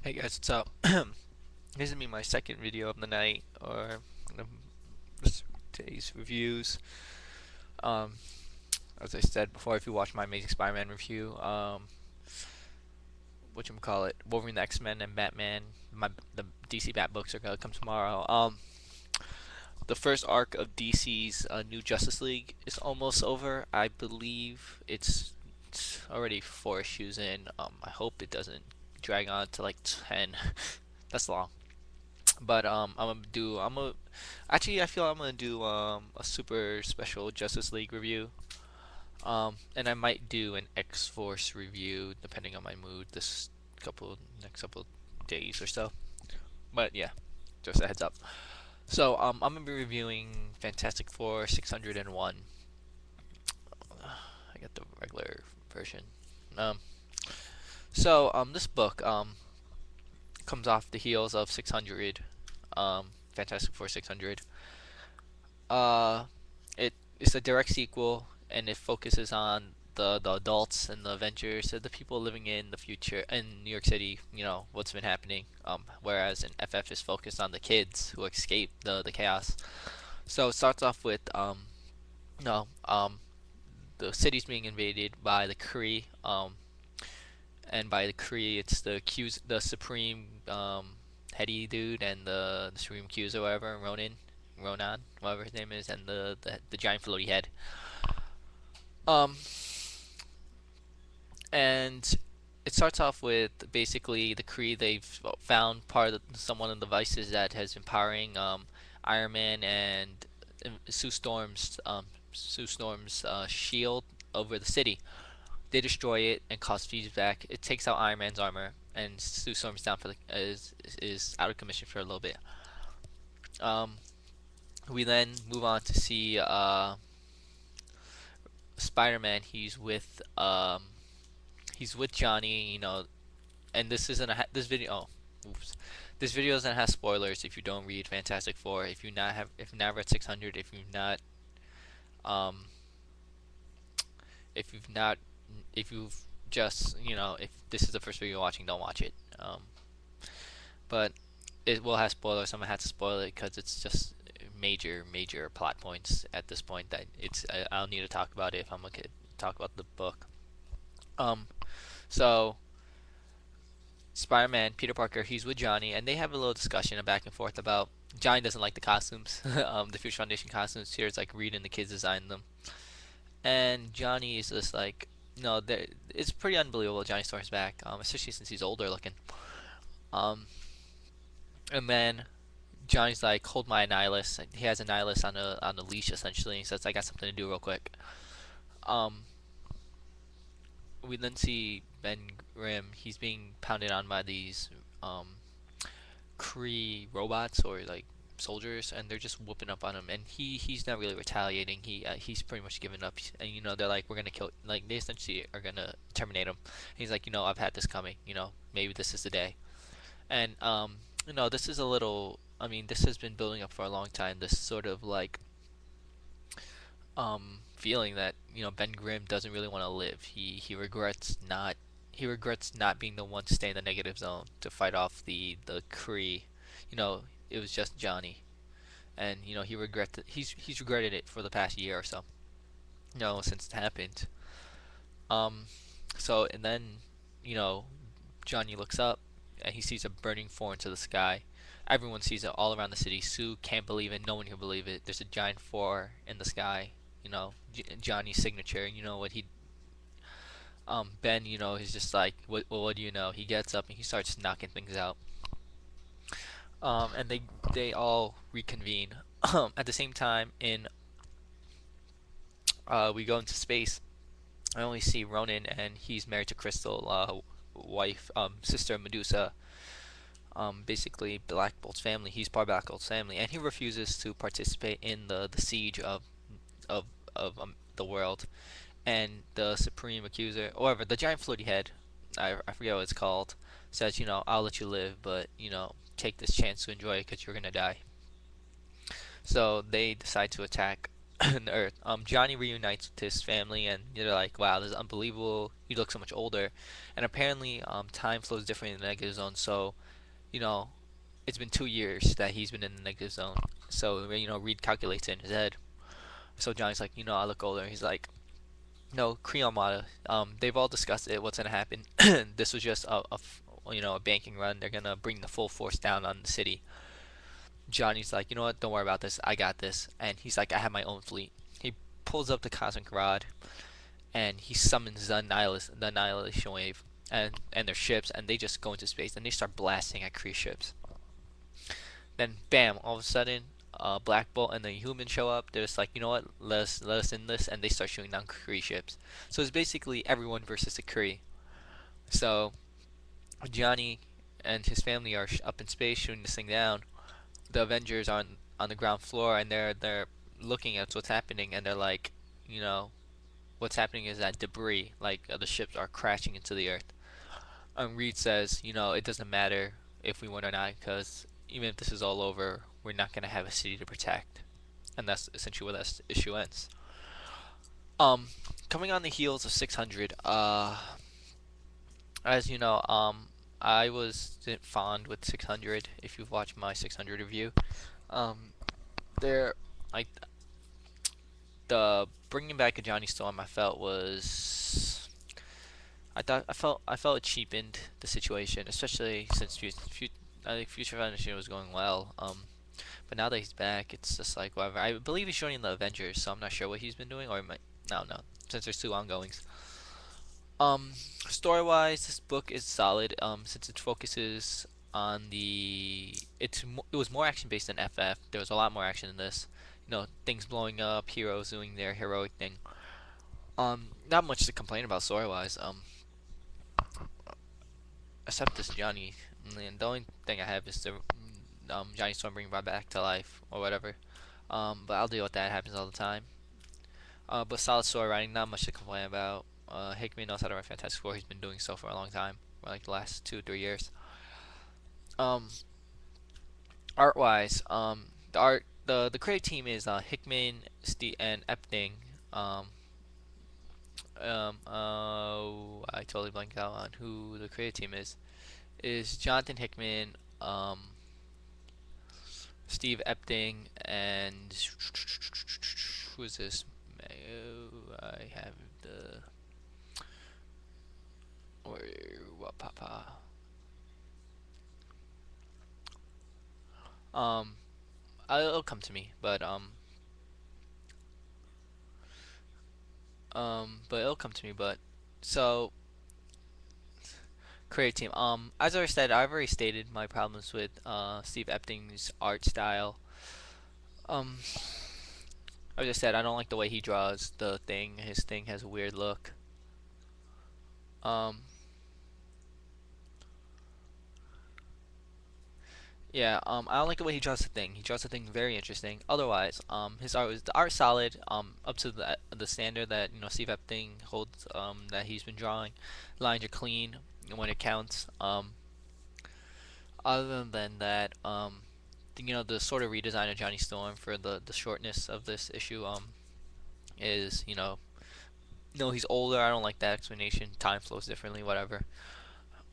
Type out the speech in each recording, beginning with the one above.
Hey guys, what's up? This is me, my second video of the night, or um, this today's reviews. Um, as I said before, if you watch my Amazing Spider-Man review, whatchamacallit, Wolverine, the X-Men, and Batman, the DC Bat books are gonna come tomorrow. The first arc of DC's New Justice League is almost over. I believe it's already 4 issues in. I hope it doesn't drag on to like 10. That's long. But I'm gonna actually I feel I'm gonna do a super special Justice League review. And I might do an X Force review depending on my mood this next couple days or so. But yeah, just a heads up. So I'm gonna be reviewing Fantastic Four 601. I got the regular version. Um this book comes off the heels of 600, Fantastic Four 600. Uh, it's a direct sequel, and it focuses on the adults and the Avengers, so the people living in the future in New York City. You know what's been happening. Whereas in FF is focused on the kids who escape the chaos. So it starts off with no the city's being invaded by the Kree. And by the Kree, it's the Supreme heady dude, and the Supreme Qs or whatever, Ronan, whatever his name is, and the giant floaty head. Um, and it starts off with basically the Kree. They've found someone of the devices that has been powering Iron Man and Sue Storm's shield over the city. They destroy it and cause feedback. It takes out Iron Man's armor, and Sue Storm's down for is out of commission for a little bit. Um, we then move on to see Spider-Man. He's with Johnny. And this isn't this video. Oh, oops. This video doesn't have spoilers if you don't read Fantastic Four. If you not read 600, um if you've not if you've just if this is the first video you're watching, don't watch it. But it will have spoilers. I'm gonna have to spoil it because it's just major plot points at this point that I'll need to talk about it if I'm gonna talk about the book. Um, so Spider-Man, Peter Parker, he's with Johnny, and they have a little discussion, a back and forth about Johnny doesn't like the costumes, the Future Foundation costumes. Here's like Reed and the kids designed them, and Johnny is just like, no, it's pretty unbelievable. Johnny Storm's back, especially since he's older looking. Um, and then Johnny's like, hold my Annihilus. He has Annihilus on a leash essentially. He says, I got something to do real quick. Um, we then see Ben Grimm. He's being pounded on by these Kree robots or like soldiers, and they're just whooping up on him. And he's not really retaliating. He's pretty much given up. And they're like, we're gonna kill. Like they essentially are gonna terminate him. And he's like, I've had this coming. Maybe this is the day. And this is a little. I mean, this has been building up for a long time. This sort of like feeling that Ben Grimm doesn't really want to live. He regrets not being the one to stay in the negative zone to fight off the Kree. It was just Johnny, and he's regretted it for the past year or so. Since it happened. Um, and then you know Johnny looks up and he sees a burning four into the sky. Everyone sees it all around the city. Sue can't believe it. No one can believe it. There's a giant four in the sky. Johnny's signature. What he Ben, he's just like, what do you know? He gets up and he starts knocking things out. And they all reconvene. At the same time, we go into space. I only see Ronan, and he's married to Crystal, wife, sister Medusa. Basically Black Bolt's family. He's part of Black Bolt's family, and he refuses to participate in the siege of the world. And the Supreme Accuser, or whatever, the giant floaty head, I forget what it's called, says, I'll let you live, but take this chance to enjoy it because you're gonna die. So they decide to attack on Earth. Johnny reunites with his family, and they're like, "Wow, this is unbelievable. You look so much older." And apparently, time flows differently in the negative zone. So, you know, it's been 2 years that he's been in the negative zone. So, Reed calculates it in his head. So Johnny's like, I look older. He's like, no, Cree Armada. They've all discussed it. What's gonna happen? This was just a banking run. They're gonna bring the full force down on the city. Johnny's like, you know what? Don't worry about this. I got this. And he's like, I have my own fleet. He pulls up the cosmic rod and he summons the annihilation wave, and their ships, and they just go into space and they start blasting at Kree ships. Then bam! All of a sudden, Black Bolt and the humans show up. They're just like, you know what? Let us in this, and they start shooting down Kree ships. So it's basically everyone versus the Kree. So Johnny and his family are up in space shooting this thing down. The Avengers are on the ground floor, and they're looking at what's happening, and they're like, you know, what's happening is that debris, like the ships, are crashing into the earth. And Reed says, it doesn't matter if we win or not, because even if this is all over, we're not gonna have a city to protect, and that's essentially where that issue ends. Um, Coming on the heels of 600, as you know, I was fond with 600. If you've watched my 600 review, um, there, like the bringing back of Johnny Storm, I felt was I felt it cheapened the situation, especially since I think Future Foundation was going well. But now that he's back, it's just like whatever. I believe he's joining the Avengers, so I'm not sure what he's been doing, or he might, no, since there's two ongoings. Um, Story-wise, this book is solid. Since it focuses on it was more action based than FF. There was a lot more action in this. Things blowing up, heroes doing their heroic thing. Not much to complain about story-wise. Except this Johnny. And the only thing I have is the Johnny Storm bringing Bob back to life or whatever. But I'll deal with that. It happens all the time. But solid story writing, not much to complain about. Hickman knows how to write Fantastic Four. He's been doing so for a long time, for like the last 2 3 years. Um, Art wise, the creative team is Hickman, Steve, and Epting. Um, I totally blanked out on who the creative team is. Is Jonathan Hickman, Steve Epting, and who is this? I have the or what papa. Um, it'll come to me, but it'll come to me. But so creative team. As I said, I've already stated my problems with Steve Epting's art style. Um, as I said, I don't like the way he draws the thing. His thing has a weird look. Um, yeah. I don't like the way he draws the thing. He draws the thing very interesting. Otherwise, his art was the art solid. Up to the standard that Steve Epting holds. That he's been drawing. Lines are clean when it counts. Other than that, the sort of redesign of Johnny Storm for the shortness of this issue is no, he's older. I don't like that explanation. Time flows differently. Whatever.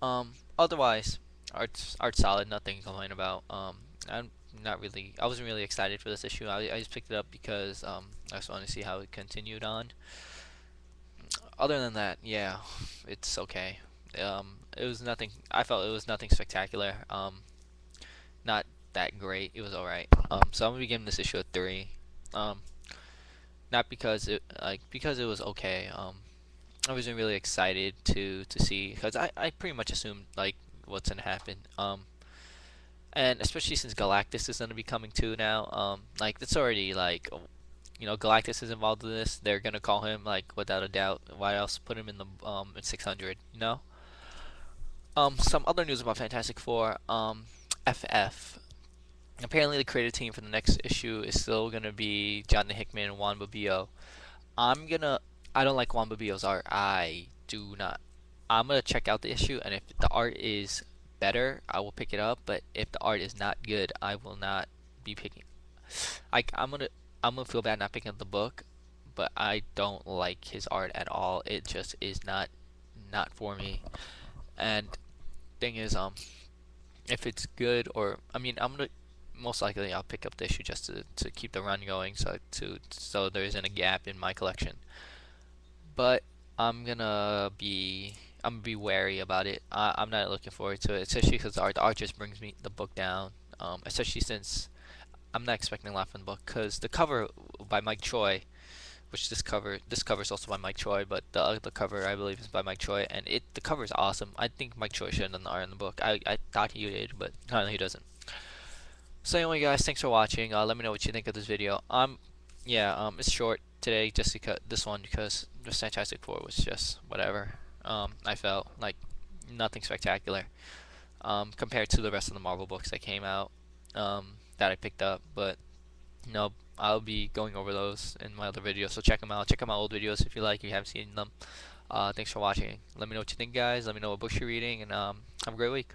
Otherwise, art's solid. Nothing to complain about. I'm not really. I wasn't really excited for this issue. I just picked it up because I just wanted to see how it continued on. Other than that, yeah, it's okay. It was nothing. I felt it was nothing spectacular. Not that great. It was alright. So I'm gonna be giving this issue a 3. Um, not because it was okay. I wasn't really excited to see because I pretty much assumed like what's gonna happen. And especially since Galactus is gonna be coming too now. Like it's already like Galactus is involved in this. They're gonna call him like without a doubt. Why else put him in the in 600? Some other news about Fantastic Four. FF. Apparently, the creative team for the next issue is still gonna be Jonathan Hickman and Juan Babio. I'm gonna. I don't like Juan Babio's art. I do not. I'm gonna check out the issue, and if the art is better, I will pick it up. But if the art is not good, I will not be picking. I'm gonna. I'm gonna feel bad not picking up the book, but I don't like his art at all. It just is not for me. And thing is, if it's good, or I mean, I'm gonna most likely I'll pick up the issue just to keep the run going, so there isn't a gap in my collection. But I'm gonna be wary about it. I'm not looking forward to it, especially because the art just brings me the book down. Especially since I'm not expecting a lot from the book, because the cover by Mike Choi, which this cover is also by Mike Choi, but the other cover I believe is by Mike Choi, and the cover is awesome. I think Mike Choi should have done the art in the book. I thought he did, but apparently he doesn't. So anyway, guys, thanks for watching. Let me know what you think of this video. Yeah, it's short today, just because this one, because the Fantastic Four was just whatever. I felt like nothing spectacular compared to the rest of the Marvel books that came out that I picked up. But no, I'll be going over those in my other videos, so check them out. Check out my old videos if you like, if you haven't seen them. Thanks for watching. Let me know what you think, guys. Let me know what books you're reading, and have a great week.